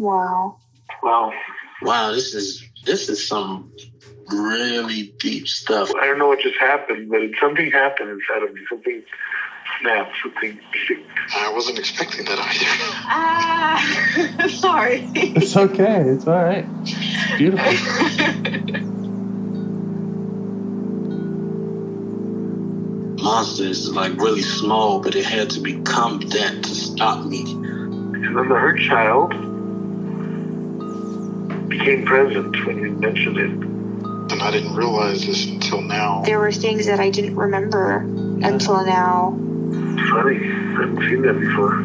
Wow. Wow, this is some really deep stuff. I don't know what just happened, but something happened inside of me. Something snapped. Something. I wasn't expecting that either. Sorry. It's okay. It's all right. It's beautiful. Monster is like really small, but it had to become that to stop me. And then the hurt child became present when you mentioned it. And I didn't realize this until now. There were things that I didn't remember until now. Funny. I haven't seen that before.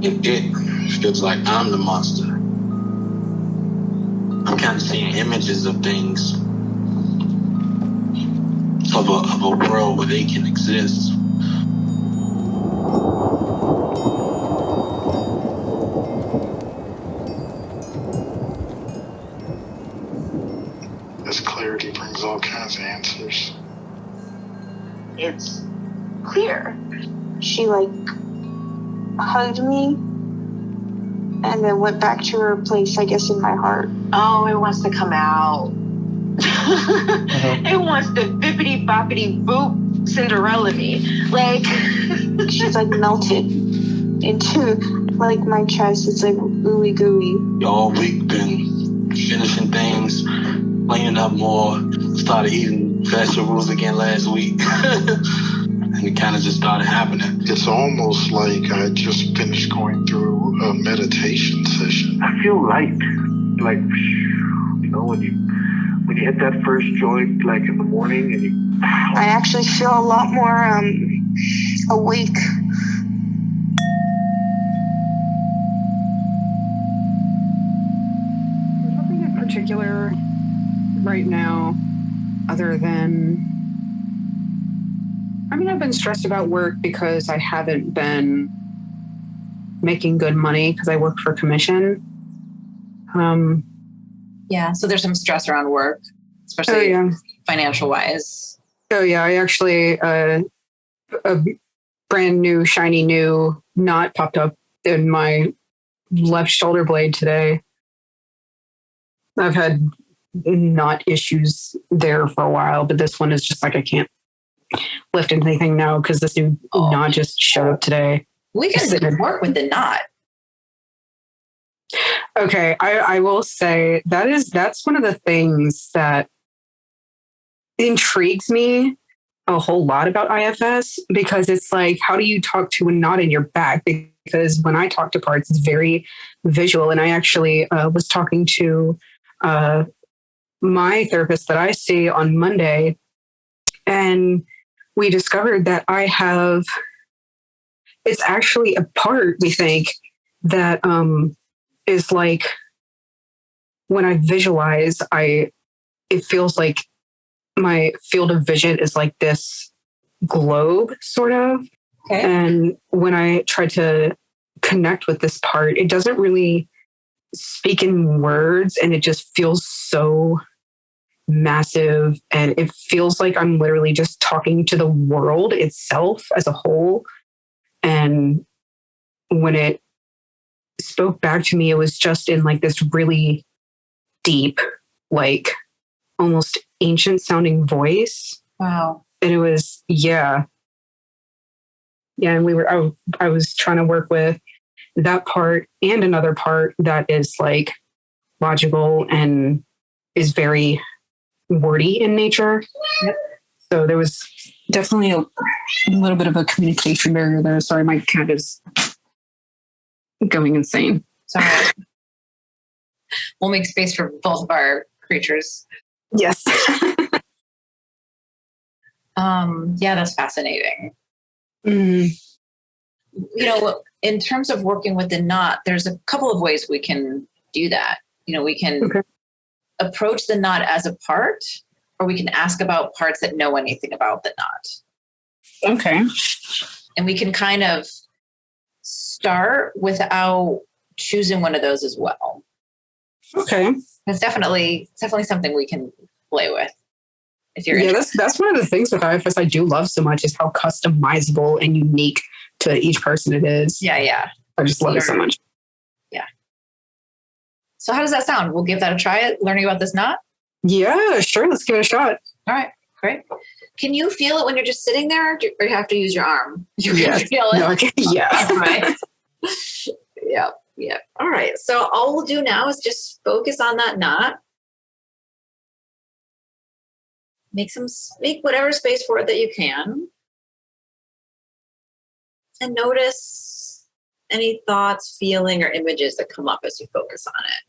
It feels like I'm the monster. I'm kind of seeing images of things. Of a world where they can exist. This clarity brings all kinds of answers. It's clear. She hugged me and then went back to her place, I guess, in my heart. Oh, it wants to come out. It wants to bippity boppity boop Cinderella me. She's melted into my chest. It's ooey gooey. All week been finishing things, cleaning up more, started eating vegetables again last week. And it kind of just started happening. It's almost like I just finished going through a meditation session. I feel light. When you hit that first joint, in the morning, and I actually feel a lot more awake. Nothing in particular right now, other than, I've been stressed about work because I haven't been making good money because I work for commission. Yeah, so there's some stress around work, especially financial wise. Oh yeah, I actually a brand new shiny new knot popped up in my left shoulder blade today. I've had knot issues there for a while, but this one is just I can't lift anything now because this new knot just showed up today. We can work with the knot. Okay, I will say that's one of the things that intrigues me a whole lot about IFS, because it's how do you talk to a knot in your back? Because when I talk to parts, it's very visual. And I actually was talking to my therapist that I see on Monday, and we discovered that it's actually a part, we think, that is when I visualize, it feels like my field of vision is this globe sort of. Okay. And when I try to connect with this part, it doesn't really speak in words, and it just feels so massive. And it feels like I'm literally just talking to the world itself as a whole. And when it spoke back to me, it was just in this really deep, almost ancient sounding voice. Wow. And it was, yeah. And I was trying to work with that part and another part that is logical and is very wordy in nature. Yep. So there was definitely a little bit of a communication barrier there. Sorry, my cat is going insane. Sorry. We'll make space for both of our creatures. Yes. Yeah, that's fascinating. Mm. In terms of working with the knot, there's a couple of ways we can do that. We can approach the knot as a part, or we can ask about parts that know anything about the knot. Okay. And we can kind of start without choosing one of those as well. Okay. It's definitely something we can play with. If you're that's one of the things with IFS I do love so much is how customizable and unique to each person it is. Yeah. I just love it so much. Yeah. So how does that sound? We'll give that a try, learning about this knot? Yeah, sure. Let's give it a shot. All right, great. Can you feel it when you're just sitting there, or you have to use your arm? You can feel it. No, yeah. Right. Yeah. Yeah. All right. So all we'll do now is just focus on that knot. Make whatever space for it that you can. And notice any thoughts, feeling, or images that come up as you focus on it.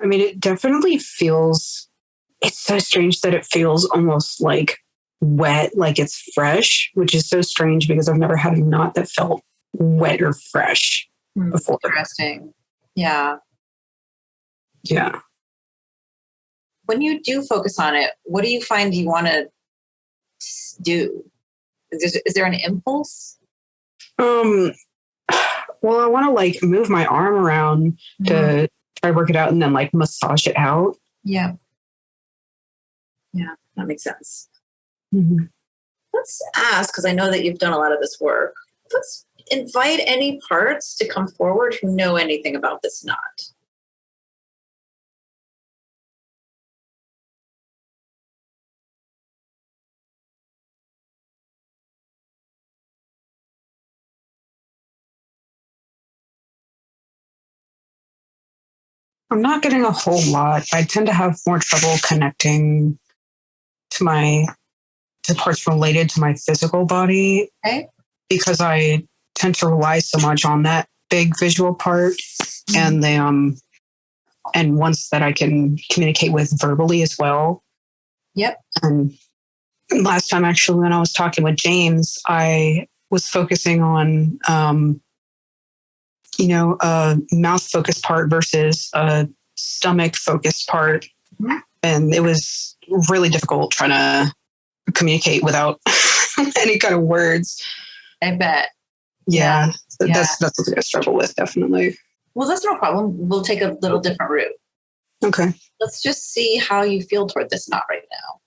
I mean, it definitely feels, it's so strange that it feels almost like wet, like it's fresh, which is so strange because I've never had a knot that felt wet or fresh before. Interesting. Yeah. Yeah. When you do focus on it, what do you find you want to do? Is there an impulse? Well, I want to like move my arm around to try to work it out and then like massage it out. Yeah. Yeah, that makes sense. Mm-hmm. Let's ask, because I know that you've done a lot of this work. Let's invite any parts to come forward who know anything about this knot. I'm not getting a whole lot. I tend to have more trouble connecting to parts related to my physical body. Okay. Because I tend to rely so much on that big visual part and and ones that I can communicate with verbally as well. Yep. And last time actually when I was talking with James, I was focusing on a mouth focused part versus a stomach focused part. Mm-hmm. And it was really difficult trying to communicate without any kind of words. I bet. Yeah. That's something I struggle with, definitely. Well, that's no problem. We'll take a little different route. Okay. Let's just see how you feel toward this knot right now.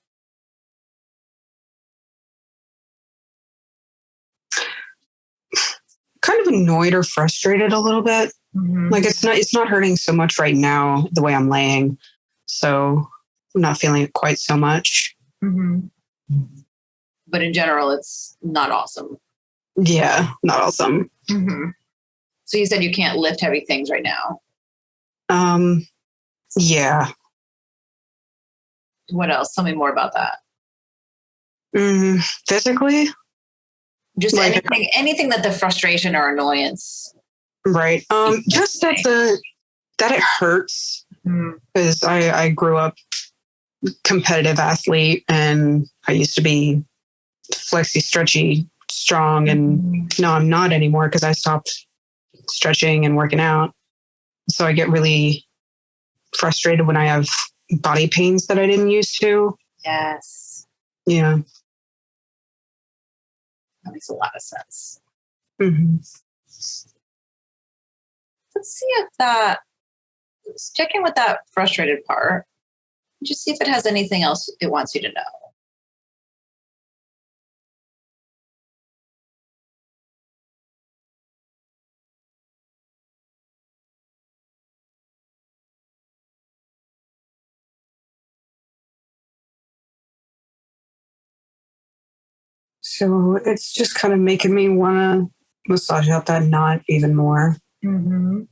Kind of annoyed or frustrated a little bit. Mm-hmm. Like it's not hurting so much right now the way I'm laying. So I'm not feeling it quite so much. Mm-hmm. But in general, it's not awesome. Yeah, not awesome. Mm-hmm. So you said you can't lift heavy things right now. Yeah. What else? Tell me more about that. Physically? Just like, anything that the frustration or annoyance. Right. Just that it hurts because I grew up competitive athlete and I used to be flexy, stretchy, strong, and no, I'm not anymore because I stopped stretching and working out. So I get really frustrated when I have body pains that I didn't used to. Yes. Yeah. That makes a lot of sense. Mm-hmm. Let's see if let's check in with that frustrated part. Just see if it has anything else it wants you to know. So it's just kind of making me want to massage out that knot even more. Mm-hmm.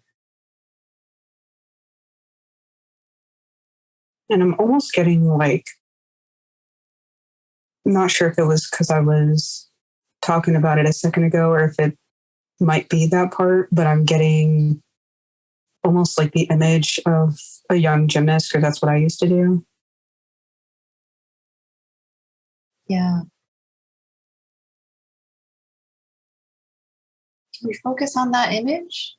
And I'm almost getting like, I'm not sure if it was because I was talking about it a second ago or if it might be that part, but I'm getting almost like the image of a young gymnast because that's what I used to do. Yeah. Can we focus on that image?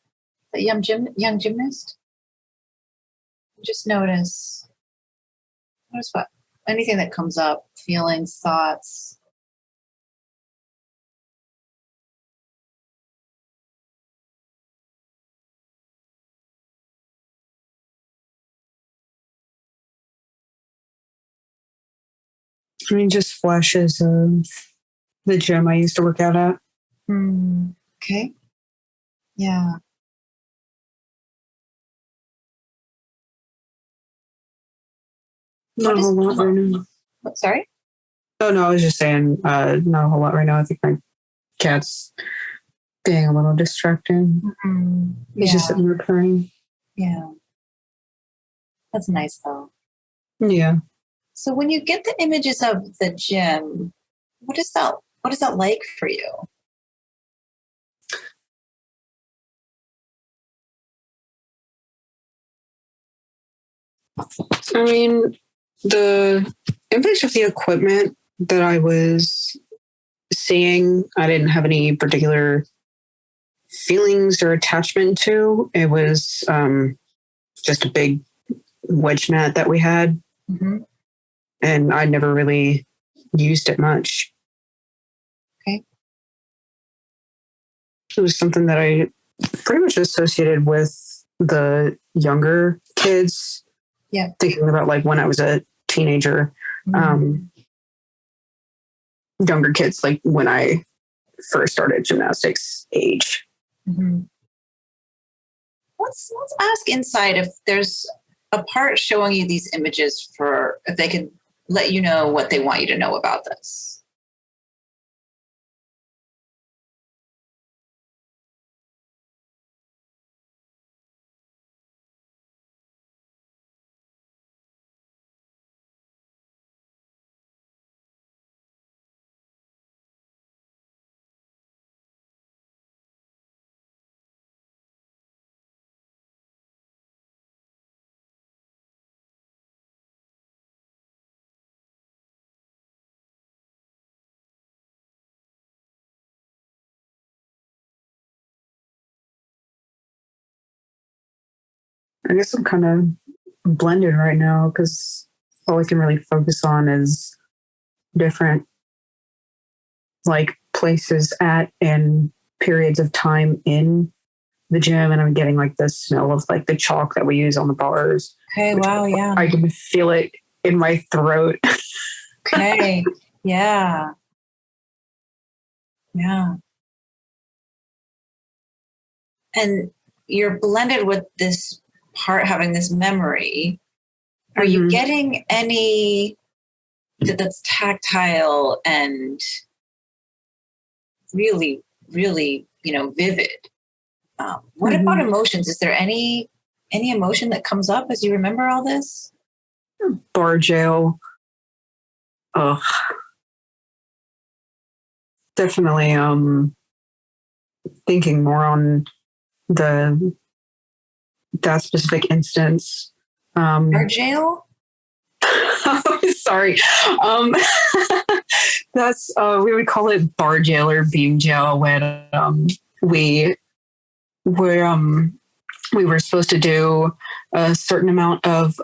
That young gymnast? Just notice what anything that comes up, feelings, thoughts. I mean, just flashes of the gym I used to work out at. Okay. Yeah. Not a whole lot right now. Sorry? Oh, no, I was just saying, not a whole lot right now. I think my cat's being a little distracting. Mm-hmm. He's just sitting there purring. Yeah. That's nice, though. Yeah. So when you get the images of the gym, what is that like for you? I mean, the image of the equipment that I was seeing, I didn't have any particular feelings or attachment to. It was just a big wedge mat that we had. Mm-hmm. And I never really used it much. Okay. It was something that I pretty much associated with the younger kids. Yeah. Thinking about like when I was a teenager, younger kids, like when I first started gymnastics age. Mm-hmm. Let's ask inside if there's a part showing you these images for if they could let you know what they want you to know about this. I guess I'm kind of blended right now because all I can really focus on is different like places at and periods of time in the gym, and I'm getting like the smell of like the chalk that we use on the bars. Okay. Wow. Yeah. I can feel it in my throat. Okay. Yeah. Yeah. And you're blended with this part having this memory. Are you getting any that's tactile and really, really, vivid? What about emotions? Is there any emotion that comes up as you remember all this? Bar jail. Ugh. Definitely thinking more on that specific instance. Bar jail? Sorry. That's we would call it bar jail or beam jail when we were supposed to do a certain amount of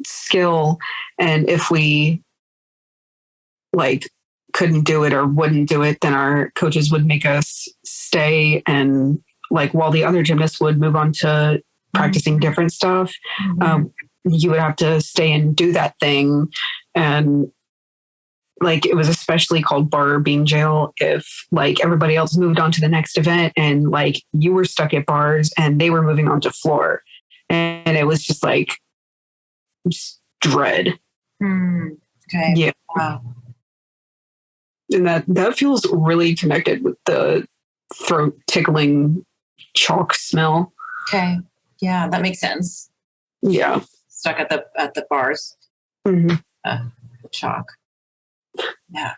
skill, and if we like couldn't do it or wouldn't do it, then our coaches would make us stay, and like while the other gymnasts would move on to practicing different stuff, you would have to stay and do that thing. And like it was especially called bar or beam jail if like everybody else moved on to the next event and like you were stuck at bars and they were moving on to floor, and it was just like just dread. Okay. Yeah. Wow. And that feels really connected with the throat tickling chalk smell. Okay. Yeah, that makes sense. Yeah. Stuck at the bars. Mm-hmm. The chalk. Yeah.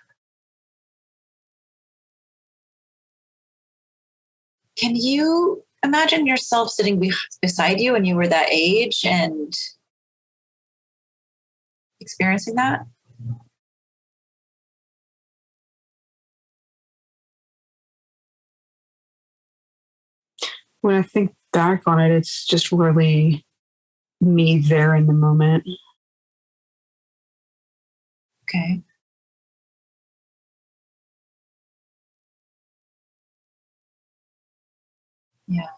Can you imagine yourself sitting beside you when you were that age and experiencing that? When I think back on it, it's just really me there in the moment. Okay. Yeah.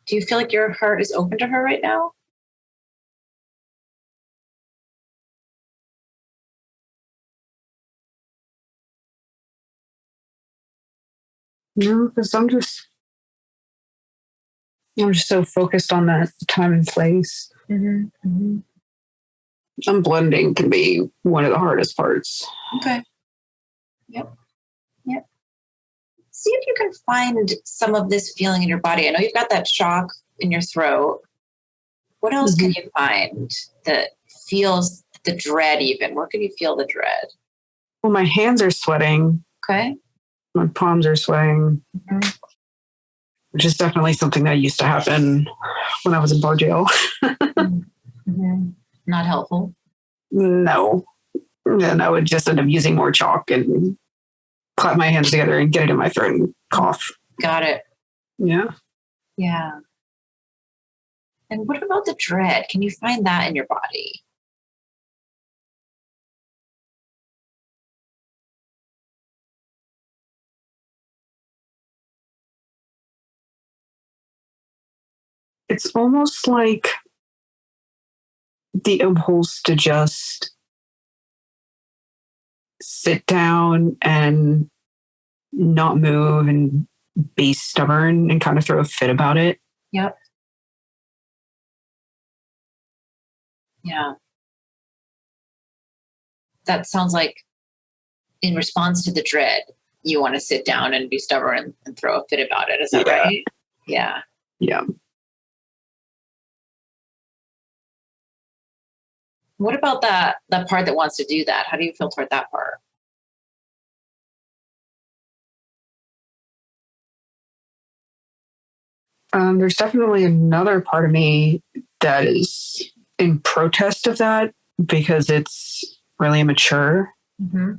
Do you feel like your heart is open to her right now? No, because I'm just so focused on that time and place. Mm-hmm. Mm-hmm. Unblending can be one of the hardest parts. Okay. Yep. Yep. See if you can find some of this feeling in your body. I know you've got that shock in your throat. What else can you find that feels the dread even? Where can you feel the dread? Well, my hands are sweating. Okay. My palms are sweating, which is definitely something that used to happen when I was in bar jail. Mm-hmm. Not helpful. No. Then I would just end up using more chalk and clap my hands together and get it in my throat and cough. Got it. Yeah. Yeah. And what about the dread? Can you find that in your body? It's almost like the impulse to just sit down and not move and be stubborn and kind of throw a fit about it. Yep. Yeah. That sounds like in response to the dread, you want to sit down and be stubborn and throw a fit about it. Is that right? Yeah. Yeah. What about that part that wants to do that? How do you feel toward that part? There's definitely another part of me that is in protest of that because it's really immature. Mm-hmm.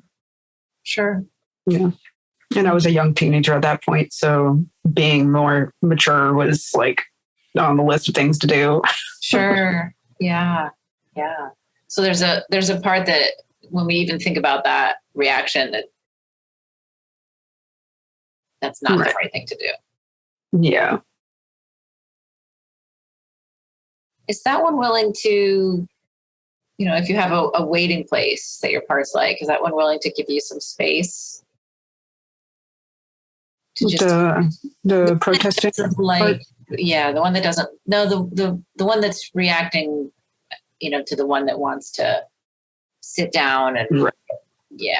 Sure. Yeah. And I was a young teenager at that point. So being more mature was like on the list of things to do. Sure. Yeah. Yeah. So there's a part that when we even think about that reaction, that's not the right thing to do. Yeah. Is that one willing to, if you have a waiting place that your part's like, is that one willing to give you some space? To just the protesting like, yeah, the one that doesn't, no, the one that's reacting, to the one that wants to sit down and yeah.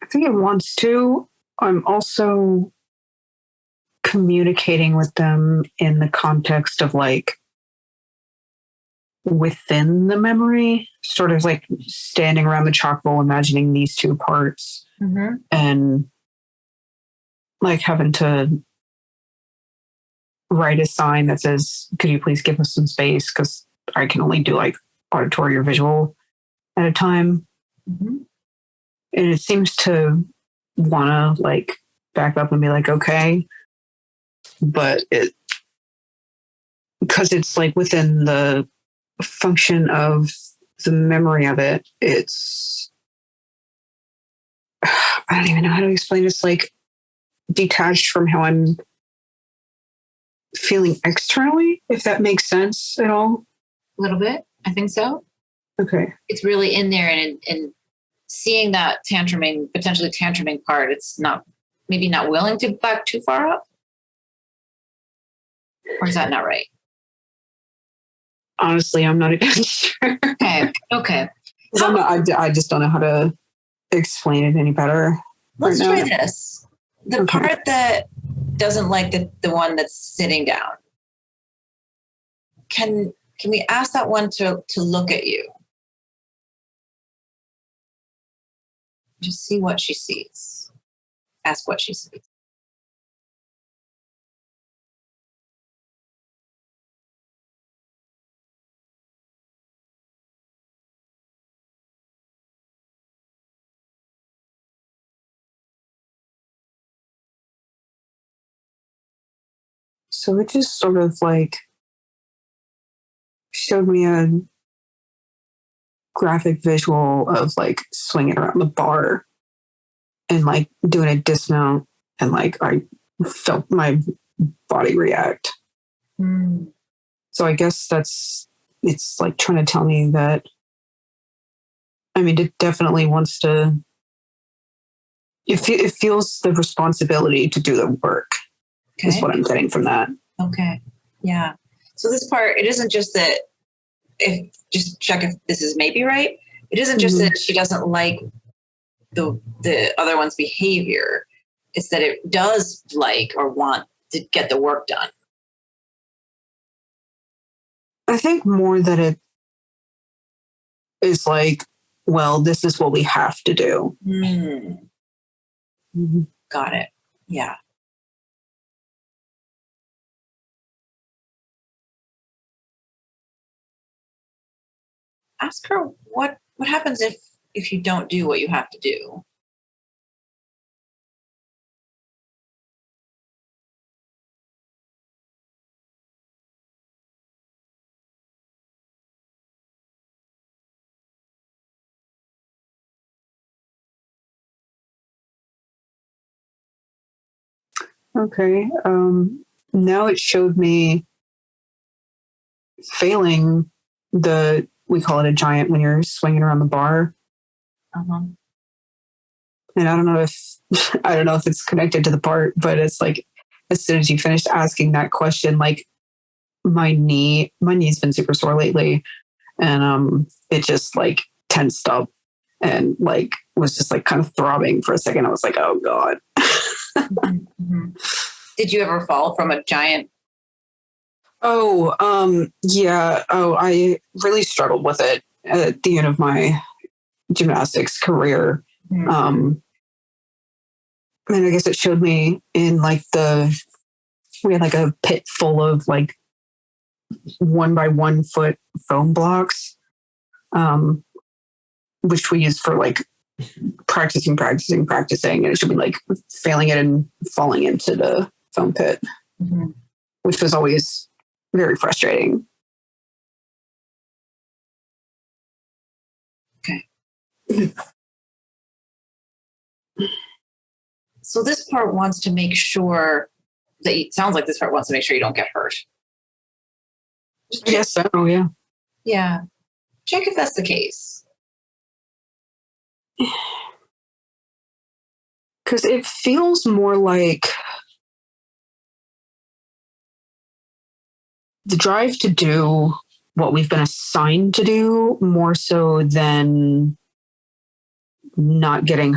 I think it wants to. I'm also communicating with them in the context of like within the memory, sort of like standing around the chalk bowl, imagining these two parts and like having to write a sign that says, could you please give us some space? Because I can only do like auditory or visual at a time. And it seems to want to like back up and be like, okay. But because it's like within the function of the memory of it, it's, I don't even know how to explain it. It's like detached from how I'm feeling externally, if that makes sense at all. A little bit. I think so. Okay. It's really in there and seeing that potentially tantruming part, it's maybe not willing to back too far up. Or is that not right? Honestly, I'm not even sure. Okay. I just don't know how to explain it any better. Let's try this. The part that doesn't like the one that's sitting down. Can we ask that one to look at you? Just see what she sees. Ask what she sees. So it just sort of like showed me a graphic visual of like swinging around the bar and like doing a dismount, and like I felt my body react. Mm. So I guess it's like trying to tell me that, I mean, it definitely wants to, it feels the responsibility to do the work is what I'm getting from that. Okay. Yeah. So this part, it isn't just that, just check if this is maybe right. It isn't just that she doesn't like the other one's behavior. It's that it does like or want to get the work done. I think more that it is like, well, this is what we have to do. Got it. Yeah. Ask her what happens if you don't do what you have to do. Okay. Now it showed me failing we call it a giant when you're swinging around the bar. Uh-huh. And I don't know if it's connected to the part, but it's like, as soon as you finished asking that question, like my knee's been super sore lately, and it just like tensed up and like was just like kind of throbbing for a second. I was like, oh God. Did you ever fall from a giant? Yeah. Oh, I really struggled with it at the end of my gymnastics career. And I guess it showed me in like we had like a pit full of like 1 by 1 foot foam blocks, which we used for like practicing. And it should be like failing it and falling into the foam pit, which was always very frustrating. Okay. So this part wants to make sure that it sounds like this part wants to make sure you don't get hurt. Yes. So, yeah. Yeah. Check if that's the case. Because it feels more like the drive to do what we've been assigned to do more so than not getting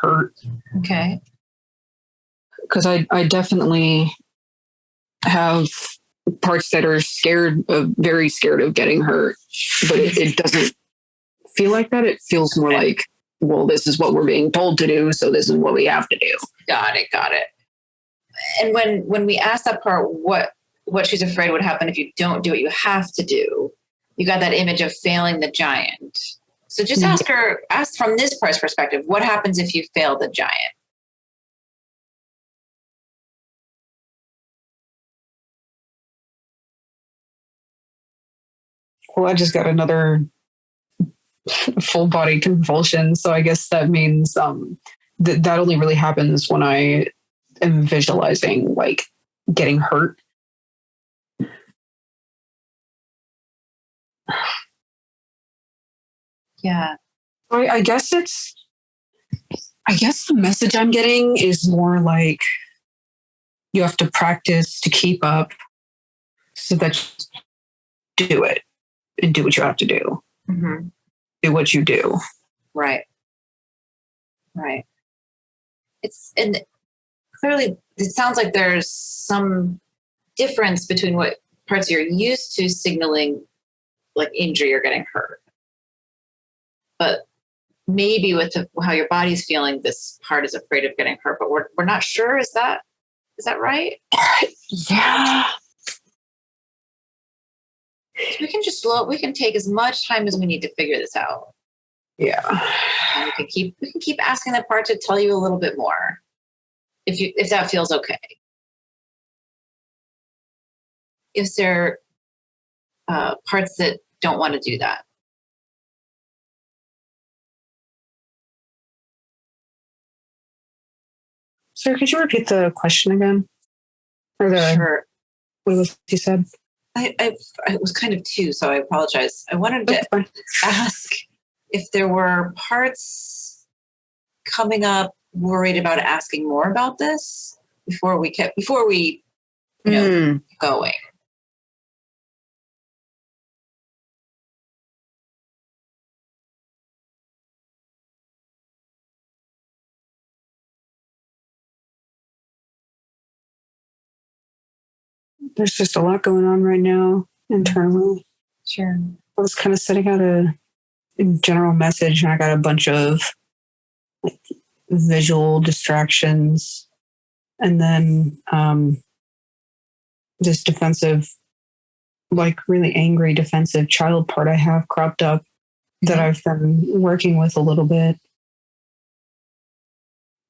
hurt. Okay. Because I definitely have parts that are very scared of getting hurt, but it doesn't feel like that. It feels more like, well, this is what we're being told to do, so this is what we have to do. Got it. And when we asked that part, what she's afraid would happen if you don't do what you have to do, you got that image of failing the giant. So just ask from this part's perspective, what happens if you fail the giant? Well, I just got another full body convulsion, so I guess that means that only really happens when I am visualizing like getting hurt. Yeah. I guess the message I'm getting is more like you have to practice to keep up so that you do it and do what you have to do. Do what you do. Right. And clearly it sounds like there's some difference between what parts you're used to signaling like injury or getting hurt. But maybe with how your body's feeling, this part is afraid of getting hurt, but we're not sure. Is that right? Yeah. So we can take as much time as we need to figure this out. Yeah. And we can keep asking that part to tell you a little bit more. If that feels okay. If there are parts that don't want to do that. Sir, could you repeat the question again? Sure. What was he said? I was kind of two, so I apologize. I wanted to ask if there were parts coming up worried about asking more about this before we going. There's just a lot going on right now internally. Sure. I was kind of setting out a general message, and I got a bunch of like, visual distractions, and then this defensive, like really angry defensive child part I have cropped up that I've been working with a little bit.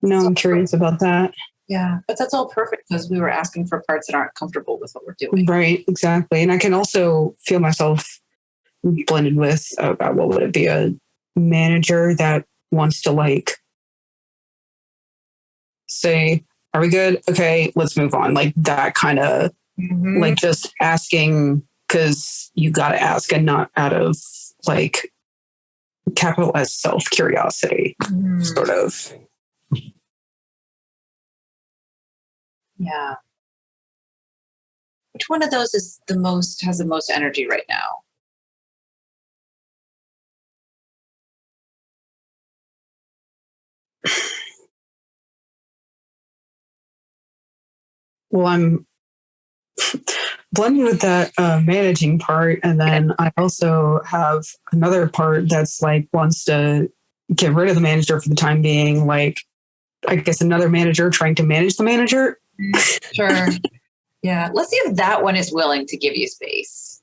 No, I'm curious about that. Yeah, but that's all perfect because we were asking for parts that aren't comfortable with what we're doing. Right, exactly. And I can also feel myself blended with, what would it be, a manager that wants to like say, are we good? Okay, let's move on. Like that kind of like just asking because you got to ask and not out of like capital S self curiosity, sort of. Yeah. Which one of those has the most energy right now? Well, I'm blended with that managing part. And then I also have another part that's like wants to get rid of the manager for the time being. Like, I guess another manager trying to manage the manager. Sure. Yeah. Let's see if that one is willing to give you space.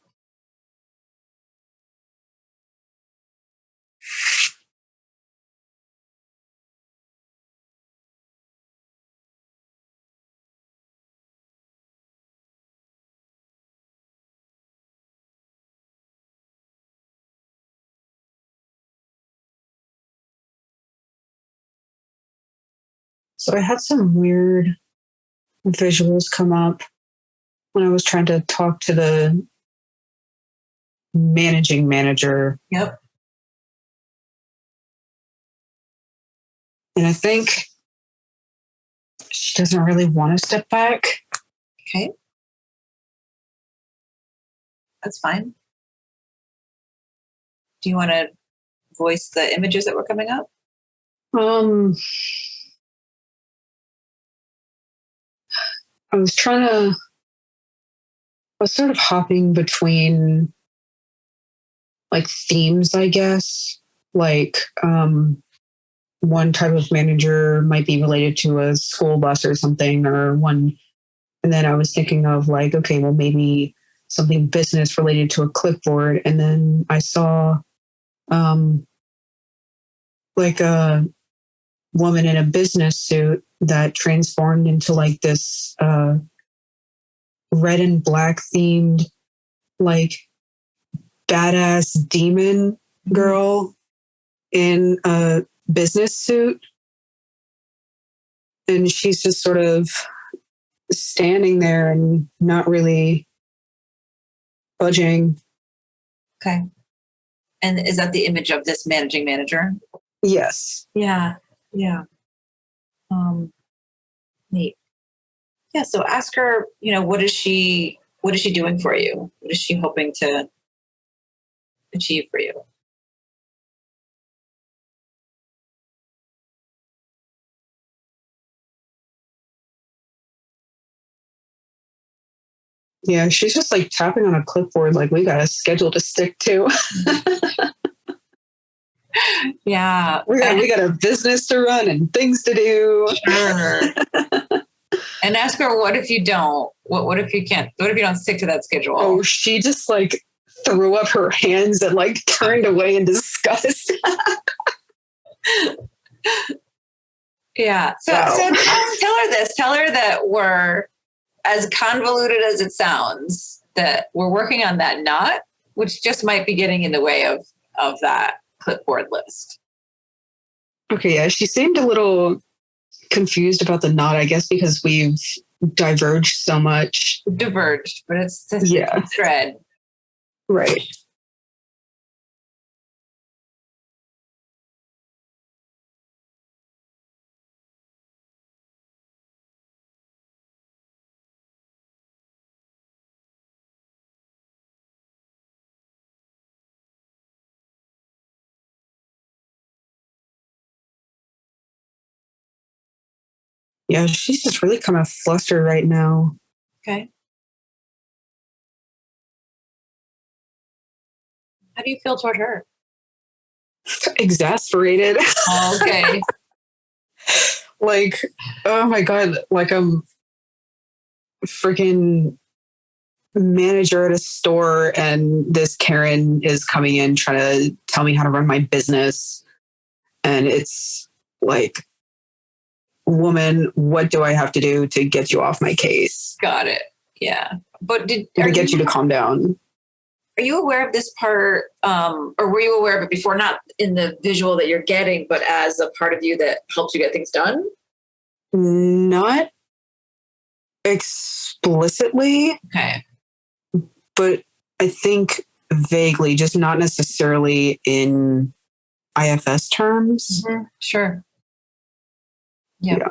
So I had some weird visuals come up when I was trying to talk to the managing manager. Yep. And I think she doesn't really want to step back. Okay. That's fine. Do you want to voice the images that were coming up? I was sort of hopping between like themes, I guess. Like one type of manager might be related to a school bus or something, or one. And then I was thinking of like, okay, well, maybe something business related to a clipboard. And then I saw like a woman in a business suit that transformed into like this red and black themed, like badass demon girl in a business suit. And she's just sort of standing there and not really budging. Okay. And is that the image of this managing manager? Yes. Yeah. Yeah. Neat. Yeah. So ask her, what is she doing for you? What is she hoping to achieve for you? Yeah, she's just like tapping on a clipboard, like we got a schedule to stick to. Yeah. We got a business to run and things to do. Sure. And ask her, what if you don't? What if you can't? What if you don't stick to that schedule? Oh, she just like threw up her hands and like turned away in disgust. Yeah. So tell her this. Tell her that we're, as convoluted as it sounds, that we're working on that knot, which just might be getting in the way of that clipboard list. Okay, yeah, she seemed a little confused about the knot, I guess, because we've diverged so much. Diverged, but it's this Yeah. thread. Right. Yeah, she's just really kind of flustered right now. Okay. How do you feel toward her? Exasperated. Oh, okay. Like, oh my God, like I'm freaking manager at a store and this Karen is coming in trying to tell me how to run my business. And it's like, woman, what do I have to do to get you off my case? Got it. Yeah. But To get you to calm down. Are you aware of this part, or were you aware of it before? Not in the visual that you're getting, but as a part of you that helps you get things done? Not explicitly, Okay. but I think vaguely, just not necessarily in IFS terms. Mm-hmm. Sure. Yeah.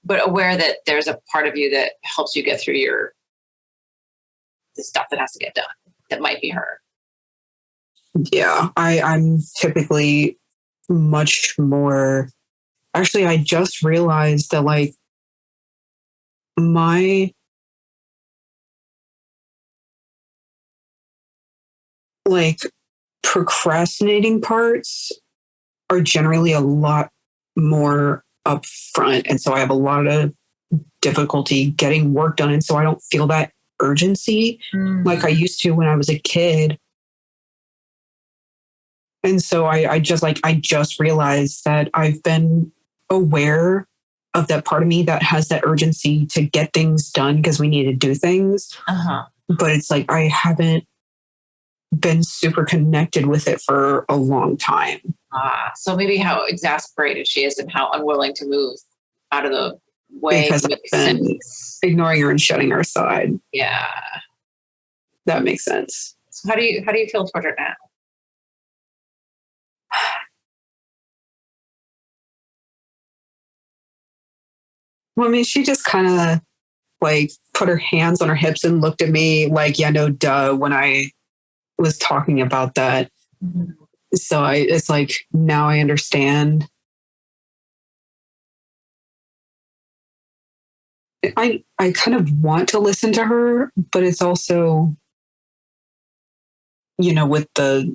But aware that there's a part of you that helps you get through the stuff that has to get done. That might be her. Yeah, I'm typically much more. Actually, I just realized that like my like procrastinating parts are generally a lot more upfront. And so I have a lot of difficulty getting work done. And so I don't feel that urgency like I used to when I was a kid. And so I just realized that I've been aware of that part of me that has that urgency to get things done because we need to do things. Uh-huh. But it's like I haven't been super connected with it for a long time. So maybe how exasperated she is and how unwilling to move out of the way. Because I've been ignoring her and shutting her aside. Yeah. That makes sense. So how do you feel toward her now? Well, I mean, she just kind of like put her hands on her hips and looked at me like, yeah, no, duh, when I was talking about that. Mm-hmm. So it's like, now I understand. I kind of want to listen to her, but it's also, you know, with the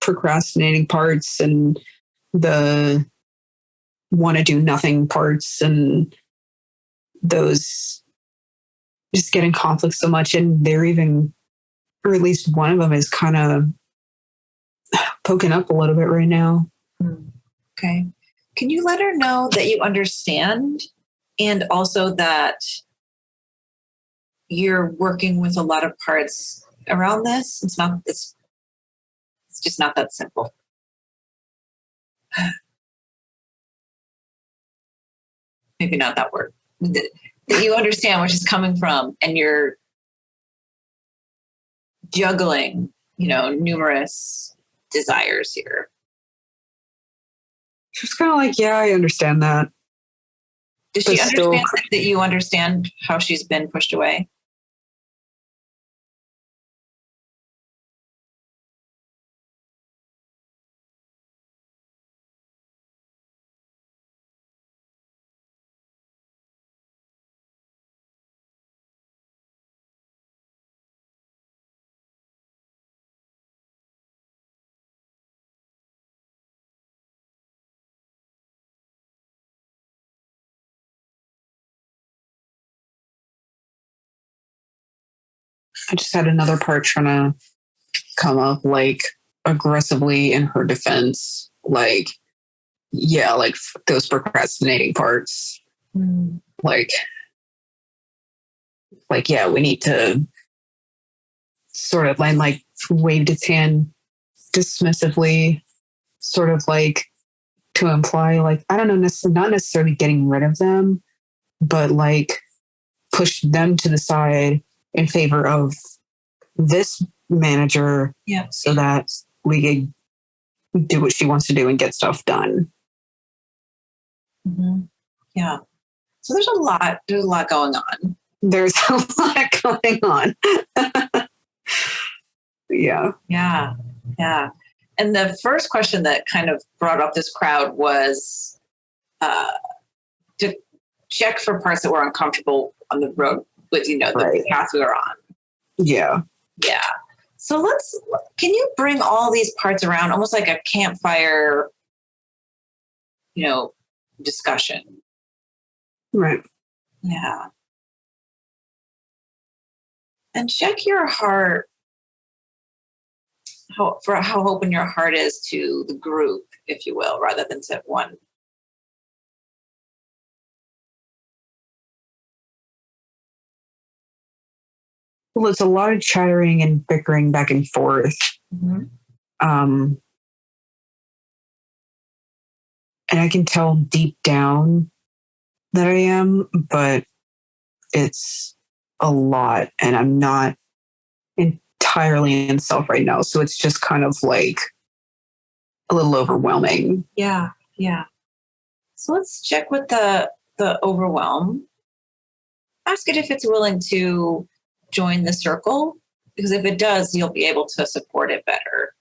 procrastinating parts and the want to do nothing parts and those just get in conflict so much. And they're even, or at least one of them is kind of poking up a little bit right now. Okay. Can you let her know that you understand and also that you're working with a lot of parts around this? It's just not that simple. Maybe not that word. That you understand where she's coming from and you're juggling, numerous desires here. She's kind of like, yeah, I understand that. Does she understand that you understand how she's been pushed away? I just had another part trying to come up like aggressively in her defense. Like, yeah, like those procrastinating parts. Like, yeah, we need to sort of like waved its hand dismissively, sort of like to imply like, I don't know, not necessarily getting rid of them, but like push them to the side in favor of this manager, so that we can do what she wants to do and get stuff done. Mm-hmm. Yeah. So there's a lot going on. There's a lot going on. Yeah. Yeah. Yeah. And the first question that kind of brought up this crowd was to check for parts that were uncomfortable on the road with, the path we were on. Yeah. Yeah. So can you bring all these parts around almost like a campfire, discussion? Right. Yeah. And check your heart, how open your heart is to the group, if you will, rather than to one. Well, it's a lot of chattering and bickering back and forth. Mm-hmm. And I can tell deep down that I am, but it's a lot, and I'm not entirely in self right now. So it's just kind of like a little overwhelming. Yeah. Yeah. So let's check with the overwhelm. Ask it if it's willing to join the circle, because if it does, you'll be able to support it better.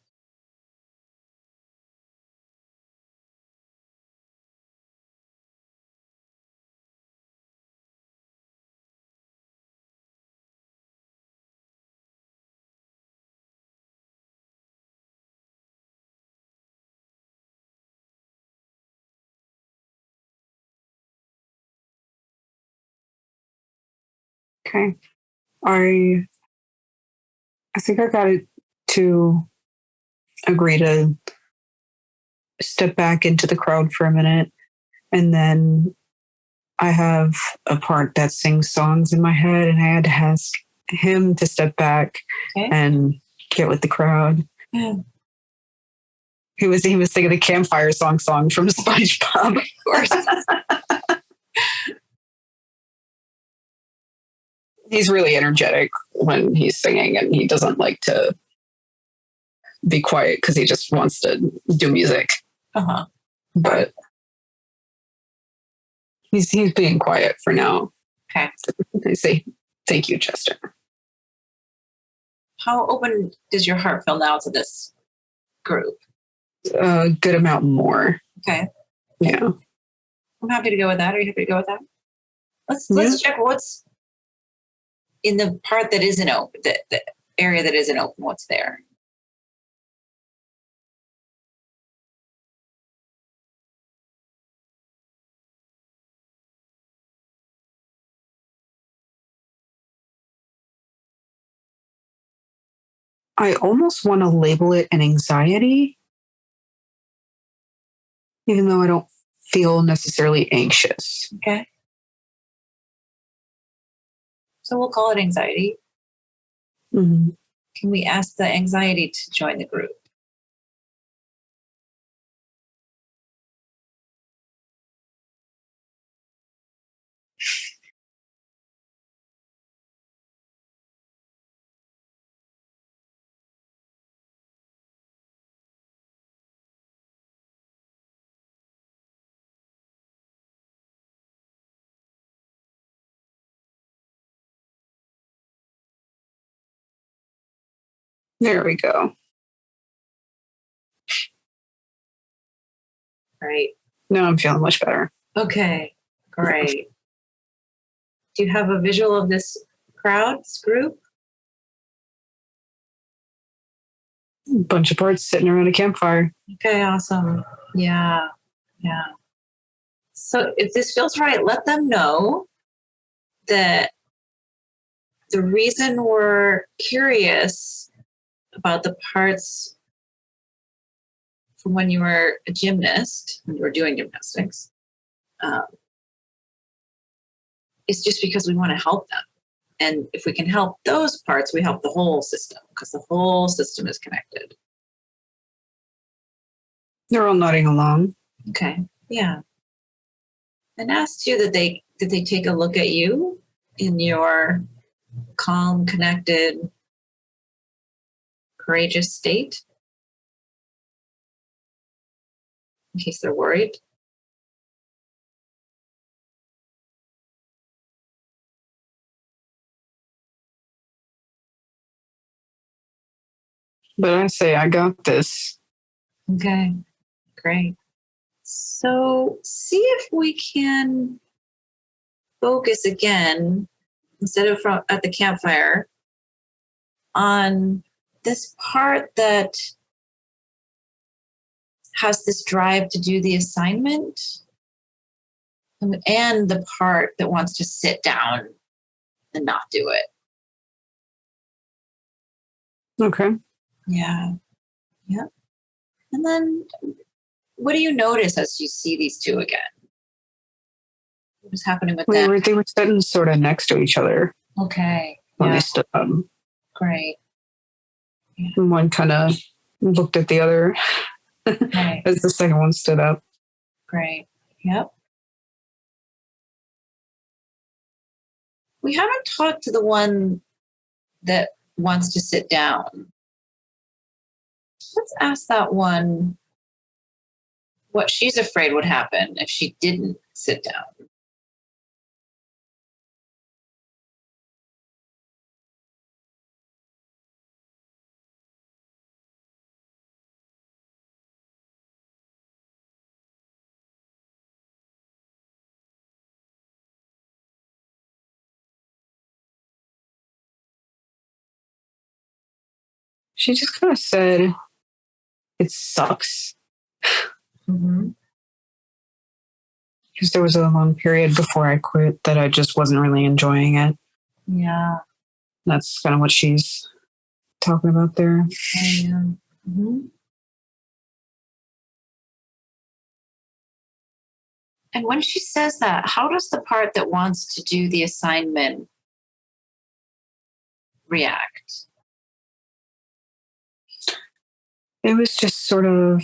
Okay. I think I got it to agree to step back into the crowd for a minute, and then I have a part that sings songs in my head, and I had to ask him to step back and get with the crowd. Yeah. He was singing the campfire song from SpongeBob. Of course. He's really energetic when he's singing, and he doesn't like to be quiet because he just wants to do music. Uh-huh. But he's being quiet for now. Okay. I say, thank you, Chester. How open does your heart feel now to this group? A good amount more. Okay. Yeah. I'm happy to go with that. Are you happy to go with that? Let's check what's in the part that isn't open, the area that isn't open, what's there. I almost want to label it an anxiety, even though I don't feel necessarily anxious. Okay. So we'll call it anxiety. Mm-hmm. Can we ask the anxiety to join the group? There we go. Right. Now I'm feeling much better. Okay, great. Do you have a visual of this crowd, this group? Bunch of birds sitting around a campfire. Okay, awesome. Yeah, yeah. So if this feels right, let them know that the reason we're curious about the parts from when you were a gymnast, when you were doing gymnastics, is just because we want to help them. And if we can help those parts, we help the whole system, because the whole system is connected. They're all nodding along. Okay. Yeah. And ask too that they Did they take a look at you in your calm, connected, courageous state? In case they're worried. But I say, I got this. Okay, great. So see if we can focus again, instead of at the campfire, on this part that has this drive to do the assignment and the part that wants to sit down and not do it. Okay. Yeah. Yeah. And then what do you notice as you see these two again? What was happening with them? They were sitting sort of next to each other Okay. when Yeah. they stood up. Great. Yeah. And one kind of looked at the other Right. as the second one stood up. Great. Yep. We haven't talked to the one that wants to sit down. Let's ask that one what she's afraid would happen if she didn't sit down. She just kind of said, it sucks. Mm-hmm. Because there was a long period before I quit that I just wasn't really enjoying it. Yeah. That's kind of what she's talking about there. Yeah. Mm-hmm. And when she says that, how does the part that wants to do the assignment react? It was just sort of,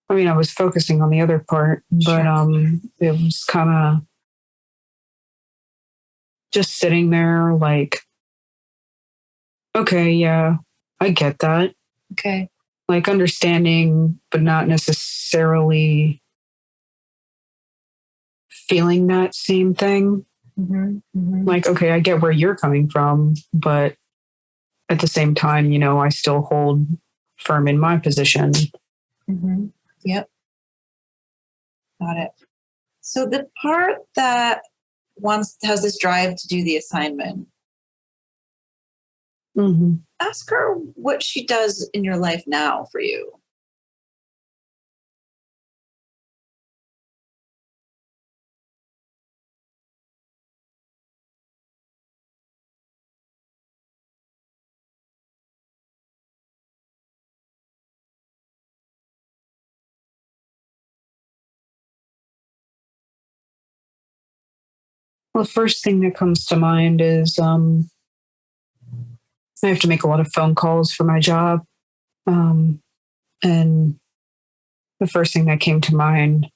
I mean, I was focusing on the other part, but it was kind of just sitting there like, okay, yeah, I get that. Okay. Like understanding, but not necessarily feeling that same thing. Mm-hmm. Mm-hmm. Like, okay, I get where you're coming from, but at the same time, you know, I still hold firm in my position. Mm-hmm. Yep. Got it. So the part that has this drive to do the assignment, Mm-hmm. ask her what she does in your life now for you. Well, the first thing that comes to mind is I have to make a lot of phone calls for my job. And the first thing that came to mind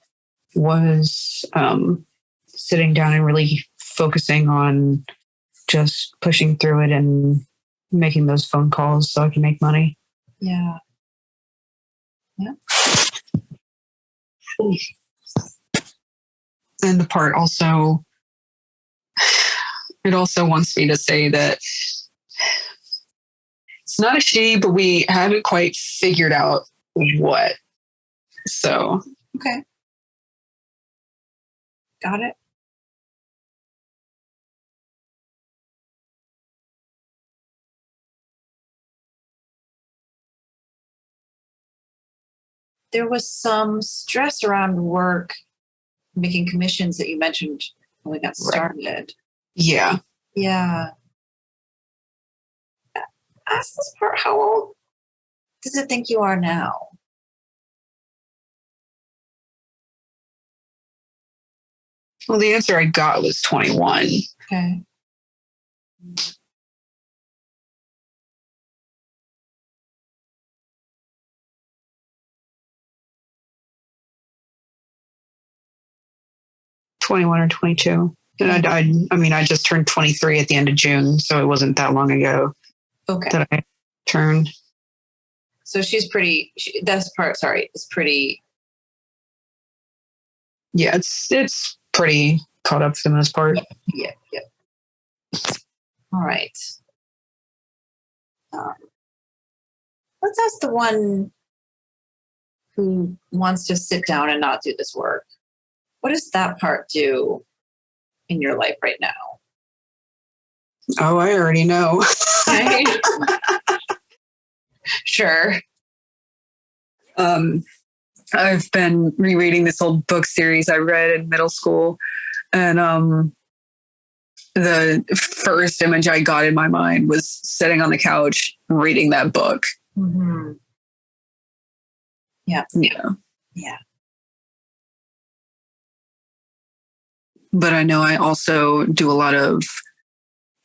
was sitting down and really focusing on just pushing through it and making those phone calls so I can make money. Yeah. Yeah. And the part also, it also wants me to say that it's not a she, but we haven't quite figured out what. So. Okay. Got it. There was some stress around work, making commissions that you mentioned when we got started. Right. Yeah. Yeah. Ask this part, how old does it think you are now? Well, the answer I got was 21. Okay. 21 or 22. And I just turned 23 at the end of June, so it wasn't that long ago that I turned. So she's pretty, is pretty. Yeah, it's pretty caught up for the most part. Yeah. All right. Let's ask the one who wants to sit down and not do this work. What does that part do in your life right now? Oh, I already know. Sure. I've been rereading this old book series I read in middle school, and the first image I got in my mind was sitting on the couch reading that book. Mm-hmm. Yeah. But I know I also do a lot of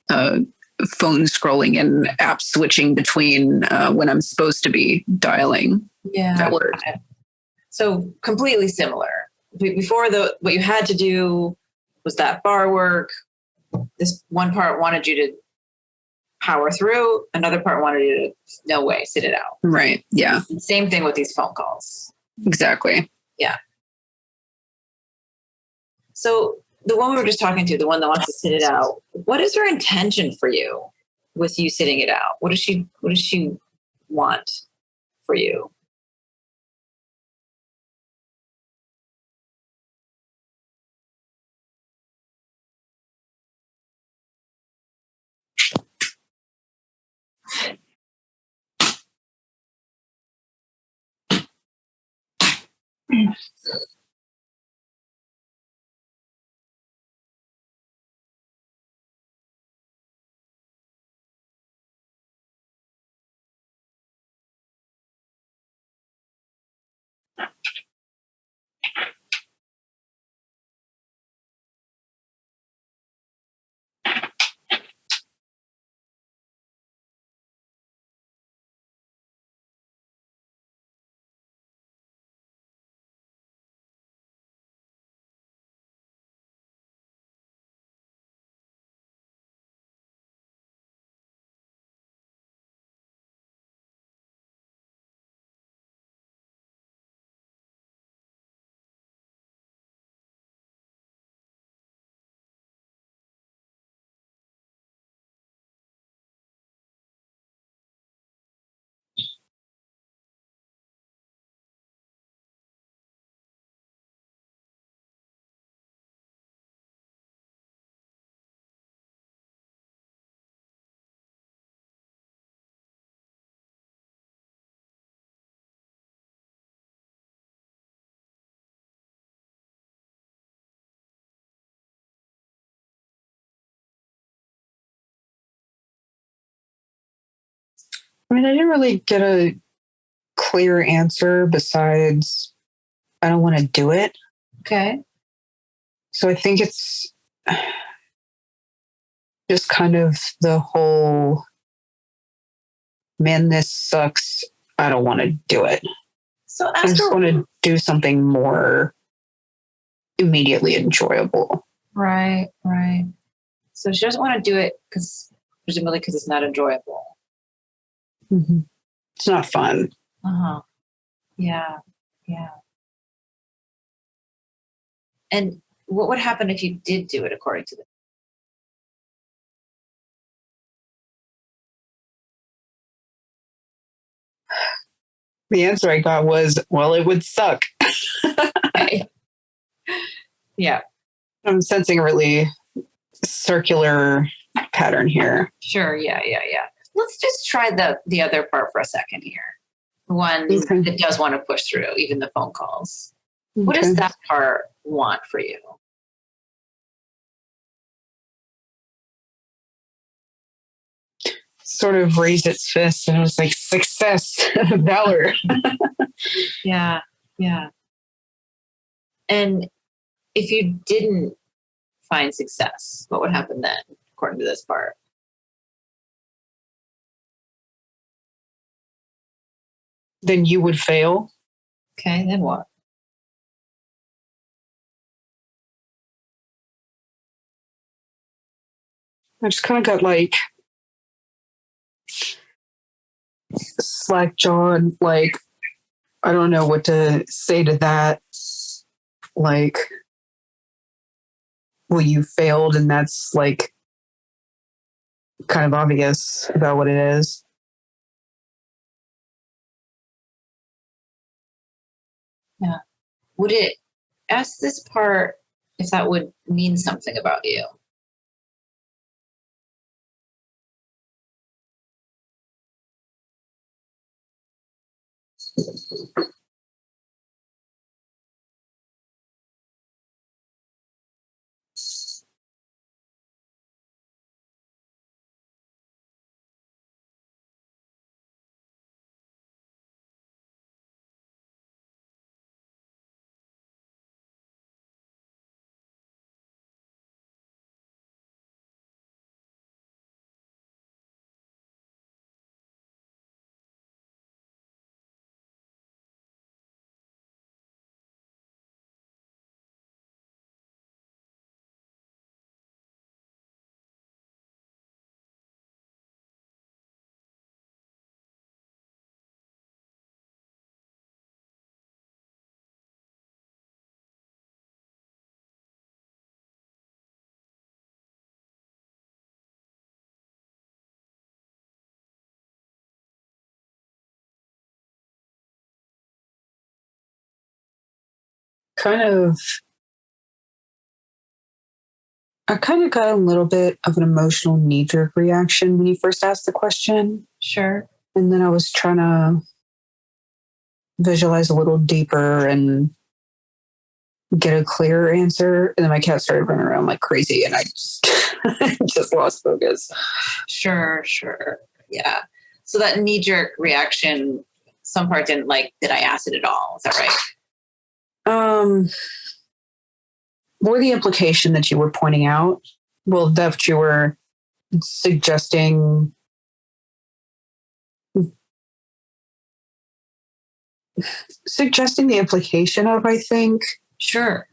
phone scrolling and app switching between when I'm supposed to be dialing. Yeah. That word. So completely similar. Before what you had to do was that bar work. This one part wanted you to power through. Another part wanted you to, no way, sit it out. Right. Yeah. Same thing with these phone calls. Exactly. Yeah. So the one we were just talking to, the one that wants to sit it out, what is her intention for you with you sitting it out? What does she want for you? I mean, I didn't really get a clear answer besides I don't want to do it. Okay. So I think it's just kind of the whole, man, this sucks. I don't want to do it. So I just want to do something more immediately enjoyable. Right. So she doesn't want to do it presumably because it's not enjoyable. Mm-hmm. It's not fun. Uh-huh. Yeah. And what would happen if you did do it according to The answer I got was, well, it would suck. Okay. Yeah. I'm sensing a really circular pattern here. Sure. Yeah. Let's just try the other part for a second here. One that does want to push through, even the phone calls. Okay. What does that part want for you? Sort of raised its fist and it was like, success, valor. Yeah. And if you didn't find success, what would happen then, according to this part? Then you would fail. Okay, then what? I just kind of got like slack jawed, like, I don't know what to say to that. Like, well, you failed, and that's like kind of obvious about what it is. Yeah. Would it ask this part if that would mean something about you? I kind of got a little bit of an emotional knee-jerk reaction when you first asked the question. Sure. And then I was trying to visualize a little deeper and get a clearer answer. And then my cat started running around like crazy and I just, just lost focus. Sure. Yeah. So that knee-jerk reaction, some part didn't like, did I ask it at all? Is that right? More the implication that you were pointing out. Well, that you were suggesting the implication of, I think. Sure.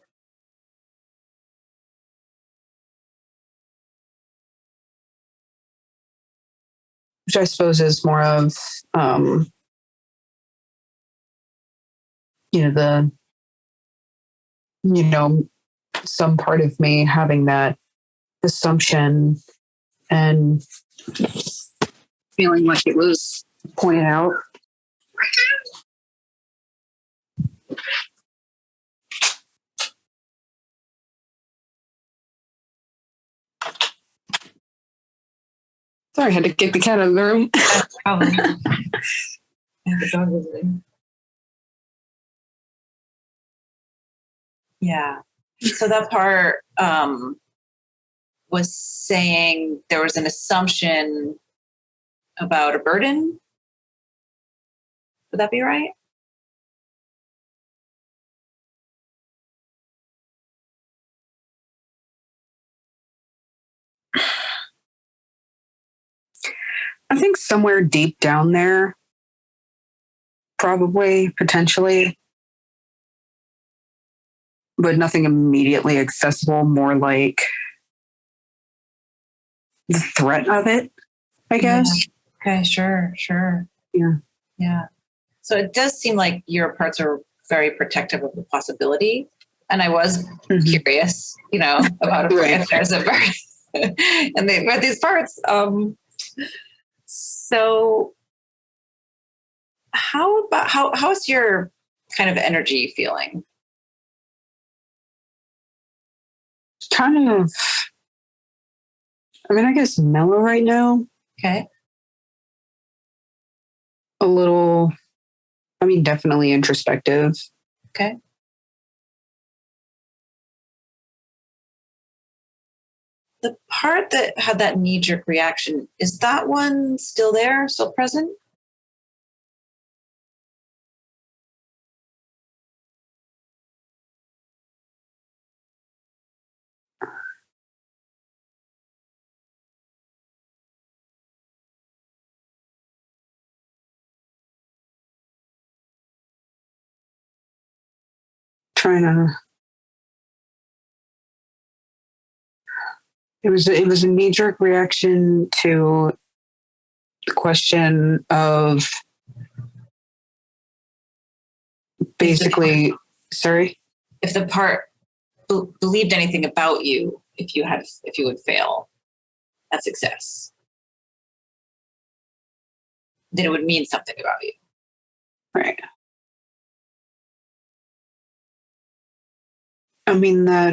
Which I suppose is more of, some part of me having that assumption and feeling like it was pointed out. Sorry, I had to kick the cat out of the room. Probably. The dog visiting. Yeah. So that part was saying there was an assumption about a burden. Would that be right? I think somewhere deep down there, probably, potentially, but nothing immediately accessible, more like the threat of it, I guess. Yeah. Okay, sure. Yeah. So it does seem like your parts are very protective of the possibility. And I was curious, about if there's a bird. And they read these parts. So how's your kind of energy feeling? Kind of, I guess mellow right now. Okay. A little, definitely introspective. Okay. The part that had that knee-jerk reaction, is that one still there, still present? Trying to It was a knee-jerk reaction to the question of basically, sorry? If the part believed anything about you, if you would fail at success, then it would mean something about you. Right. I mean that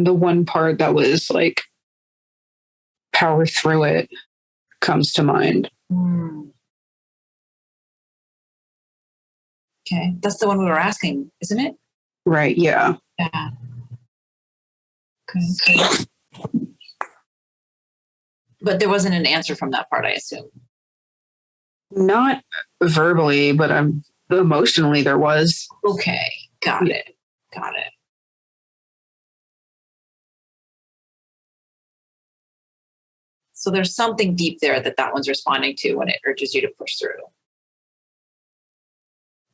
the one part that was like power through it comes to mind. Okay. That's the one we were asking, isn't it? Right, yeah. Yeah. Okay. But there wasn't an answer from that part, I assume. Not verbally, but emotionally there was. Okay. Got it. So there's something deep there that one's responding to when it urges you to push through.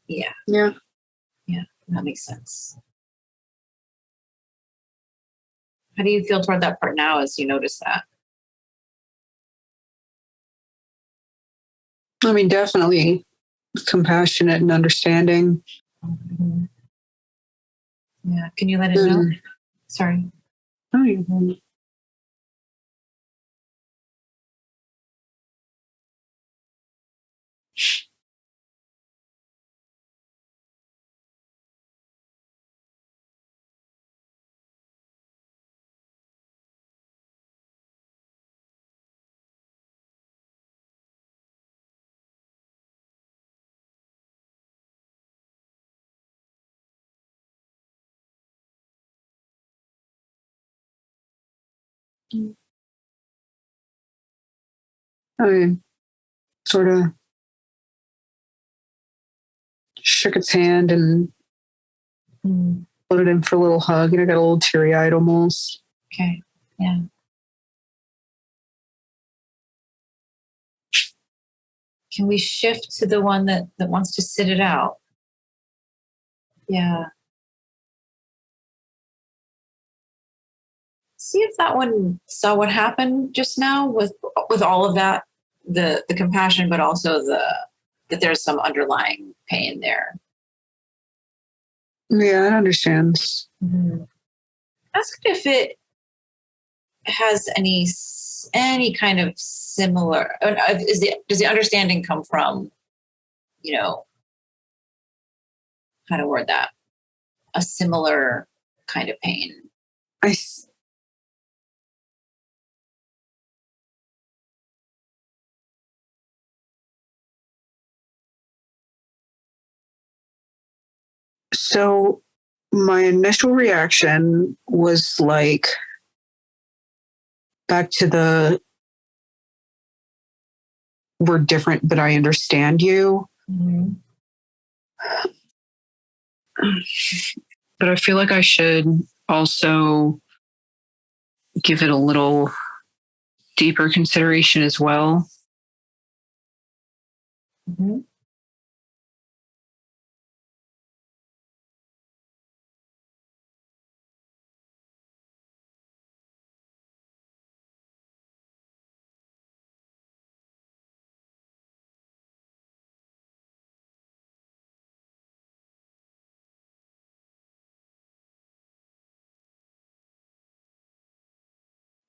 Yeah. Yeah. Yeah, that makes sense. How do you feel toward that part now as you notice that? I mean, definitely compassionate and understanding. Mm-hmm. Yeah. Can you let it know? Sorry. Oh, you I sort of shook its hand and put it in for a little hug, and I got a little teary-eyed almost. Okay. Yeah. Can we shift to the one that wants to sit it out? Yeah. See if that one saw what happened just now with all of that, the compassion, but also that there's some underlying pain there. Yeah, it understands. Mm-hmm. Ask it if it has any kind of similar. Does the understanding come from, how to word that, a similar kind of pain? So my initial reaction was like back to the we're different, but I understand you. Mm-hmm. But I feel like I should also give it a little deeper consideration as well. Mm-hmm.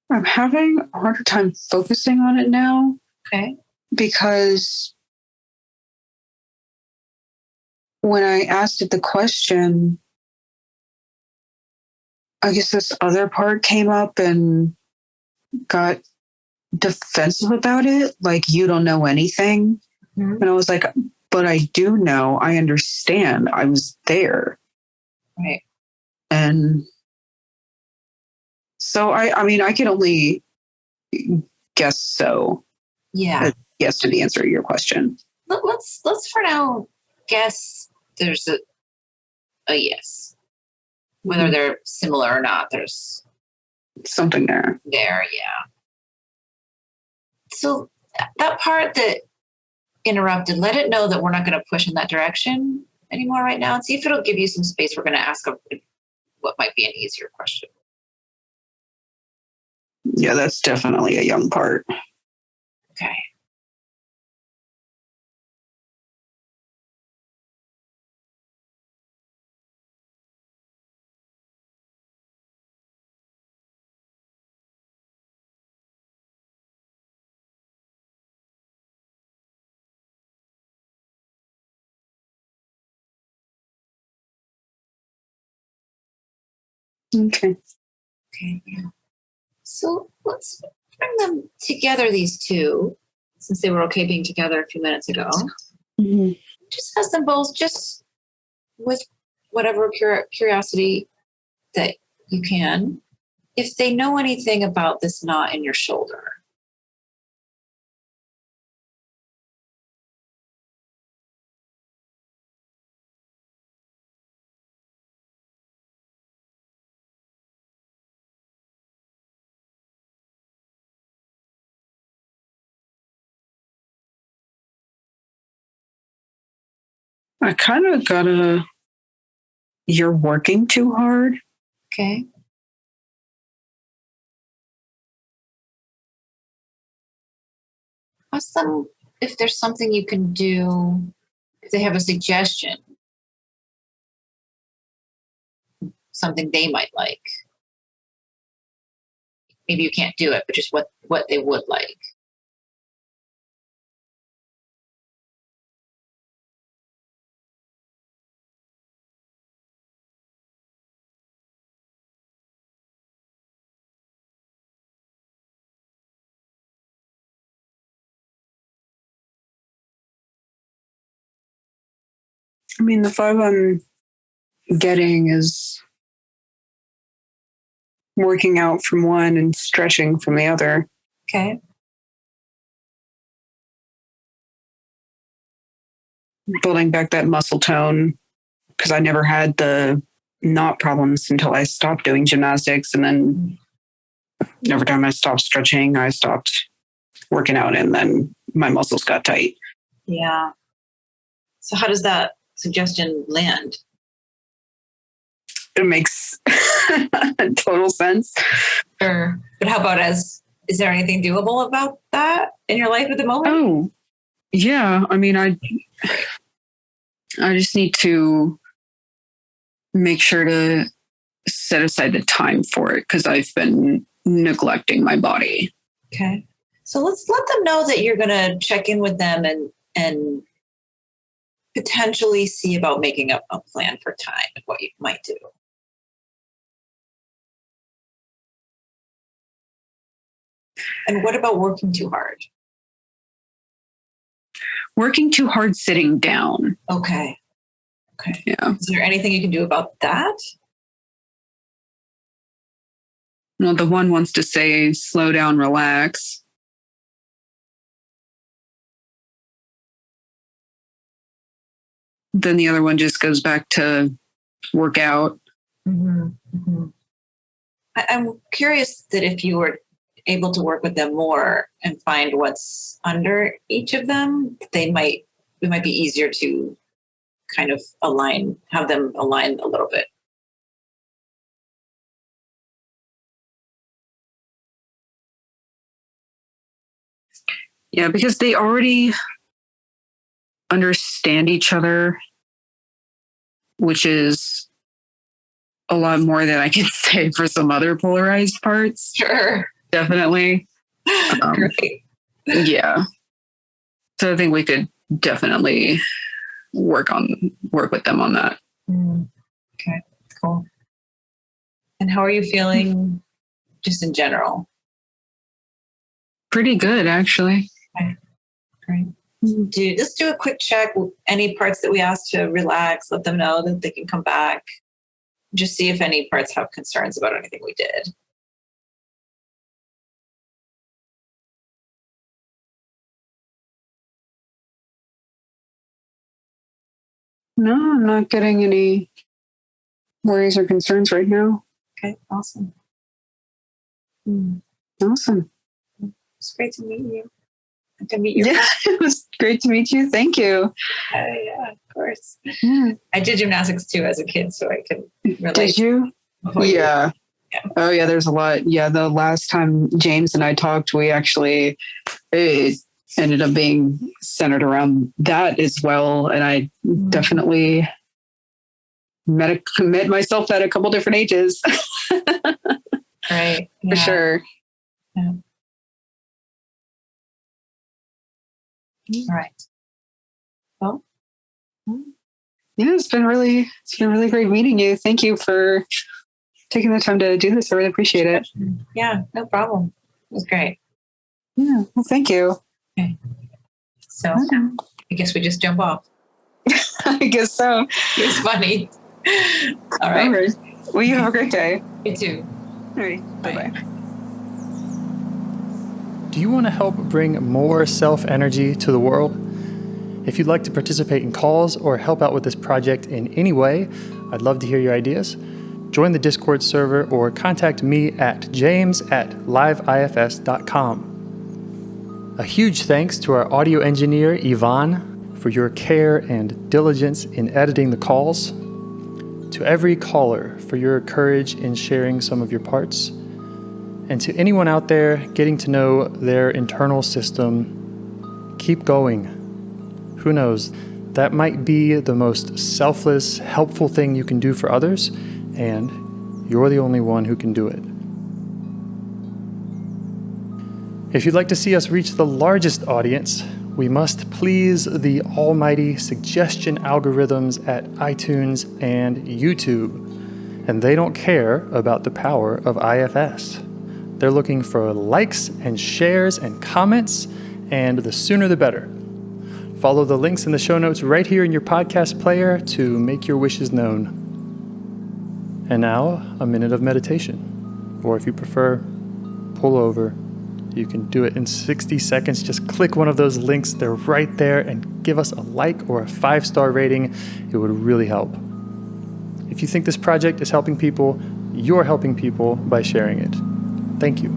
I'm having a harder time focusing on it now. Okay. Because when I asked it the question, I guess this other part came up and got defensive about it. Like, you don't know anything. Mm-hmm. And I was like, but I do know. I understand. I was there. Right. And so, I mean, I can only guess so. Yeah. Yes to the answer to your question. Let's for now guess there's a yes. Whether mm-hmm. they're similar or not, there's something there. Yeah. So that part that interrupted, let it know that we're not going to push in that direction anymore right now, and see if it'll give you some space. We're going to ask what might be an easier question. Yeah, that's definitely a young part. Okay. Okay. Okay. Yeah. So let's bring them together, these two, since they were okay being together a few minutes ago. Mm-hmm. Just ask them both, just with whatever curiosity that you can, if they know anything about this knot in your shoulder. I kind of got you're working too hard. Okay. Ask them if there's something you can do, if they have a suggestion, something they might like. Maybe you can't do it, but just what they would like. I mean, the vibe I'm getting is working out from one and stretching from the other. Okay. Building back that muscle tone, because I never had the knot problems until I stopped doing gymnastics. And then every time I stopped stretching, I stopped working out, and then my muscles got tight. Yeah. So how does that suggestion land? It makes total sense. Sure. But how about is there anything doable about that in your life at the moment? Oh, yeah. I mean, I just need to make sure to set aside the time for it, because I've been neglecting my body. Okay. So let's let them know that you're going to check in with them and potentially see about making up a plan for time and what you might do. And what about working too hard? Working too hard sitting down. Okay. Okay. Yeah. Is there anything you can do about that? Well, the one wants to say, slow down, relax. Then the other one just goes back to work out. Mm-hmm. Mm-hmm. I'm curious that if you were able to work with them more and find what's under each of them, it might be easier to kind of have them align a little bit. Yeah, because they already understand each other, which is a lot more than I can say for some other polarized parts. Sure. Definitely. Great. Yeah. So I think we could definitely work with them on that. Okay, cool. And how are you feeling just in general? Pretty good, actually. Okay. Great. Let's do a quick check. Any parts that we asked to relax, let them know that they can come back. Just see if any parts have concerns about anything we did. No, I'm not getting any worries or concerns right now. Okay, awesome. Awesome. It's great to meet you. To meet you. Yeah, it was great to meet you. Thank you. Yeah, of course. Yeah. I did gymnastics too as a kid, so I can relate. Did you? Yeah. Oh yeah, there's a lot. Yeah, the last time James and I talked, it ended up being centered around that as well. And I definitely met myself at a couple different ages. Right. For sure. Yeah. All right. Well, yeah, it's been really great meeting you. Thank you for taking the time to do this. I really appreciate it. Yeah, no problem. It was great. Yeah, well, thank you. Okay. So I guess we just jump off. I guess so. It's funny. All right. Well, you have a great day. You too. All right. Bye-bye. Do you want to help bring more self-energy to the world? If you'd like to participate in calls or help out with this project in any way, I'd love to hear your ideas. Join the Discord server or contact me at james@liveifs.com. A huge thanks to our audio engineer, Yvonne, for your care and diligence in editing the calls. To every caller for your courage in sharing some of your parts. And to anyone out there getting to know their internal system, keep going. Who knows, that might be the most selfless, helpful thing you can do for others, and you're the only one who can do it. If you'd like to see us reach the largest audience, we must please the almighty suggestion algorithms at iTunes and YouTube. And they don't care about the power of IFS. They're looking for likes and shares and comments, and the sooner the better. Follow the links in the show notes right here in your podcast player to make your wishes known. And now, a minute of meditation. Or if you prefer, pull over. You can do it in 60 seconds. Just click one of those links. They're right there, and give us a like or a 5-star rating. It would really help. If you think this project is helping people, you're helping people by sharing it. Thank you.